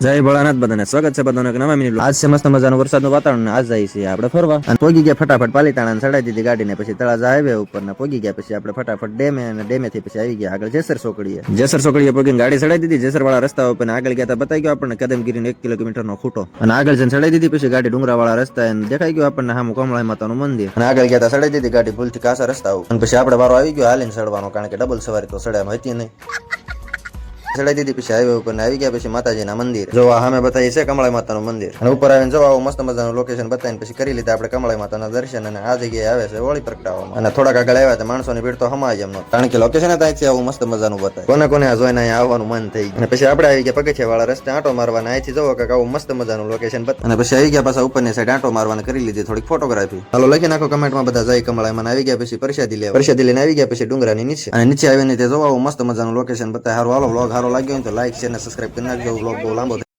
જય ભોળાનાથ બધાને સ્વાગત છે બધાનો એક નવા મિનિટ આજ છે મસ્ત મજાનું વરસાદનું વાતાવરણ આજ જાય છે આપણે ફરવા અને પોગી ગયા ફટાફટ પાલીતાણા ચડાઈ દીધી ગાડીને પછી તળાજા હાઈવે ઉપર ને પોગી ગયા પછી આપણે ફટાફટ ડેમે અને ડેમે થી પછી આવી ગયા આગળ જેસર ચોકડીએ પોગીને ગાડી ચડાઈ દીધી જેસર વાળા રસ્તા ઉપર આગળ ગયા બતાવી ગયો આપણને કદમગીરીનો 1 કિલોમીટર નો ખૂટો અને આગળ જઈને ચડાઈ દીધી પછી ગાડી ડુંગરા વાળા રસ્તા અને દેખાઈ ગયો આપણને સામું કમળાઈ માતાનું મંદિર અને આગળ ગયા ચડાઈ દીધી ગાડી ભૂલથી કાસા રસ્તા ઉપર અને પછી આપણે વારો આવી ગયો હાલીને ચડવાનો કારણ કે ડબલ સવારી તો ચડ્યામાં હતી નહીં ચડાઈ દીધી પછી હાઈવે ઉપર આવી ગયા પછી માતાજીના મંદિર જોવા સામે બતાવી છે કમળાઈ માતાનું મંદિર અને ઉપર આવીને જોવા મસ્ત મજાનું લોકેશન બતાવીને પછી કરી લીધા આપણે કમળાઈ માતાના દર્શન અને આ જગ્યાએ આવે છે હોળી પ્રગટાવવામાં અને થોડાક આગળ આવ્યા તો માણસોની ભીડ તો હમાય એમ કારણ કે લોકેશન ત્યાંથી આવું મસ્ત મજાનું બતાવે કોને આ જોઈને અહીંયા આવવાનું મન થઈ અને પછી આપણે આવી ગયા પગથિયા વાળા રસ્તે આંટો મારવાના અહીંથી જોવો કે આવું મસ્ત મજાનું લોકેશન બતાવે અને પછી આવી ગયા પાછા ઉપરની સાઈડ આંટો મારવાના કરી લીધી થોડીક ફોટોગ્રાફી હાલો લખી નાખો કમેન્ટમાં બધા જય કમળાઈ આવી ગયા પછી પરસાદી લઈને આવી ગયા પછી ડુંગરાની નીચે અને નીચે આવીને તે જોવા મસ્ત મજાનું લોકેશન બતાવે હારો હાલો વ્લોગ હારો લાગ્યો હોય તો લાઈક શેર અને સબસ્ક્રાઇબ કરી નાખજો વ્લોગ બહુ લાંબો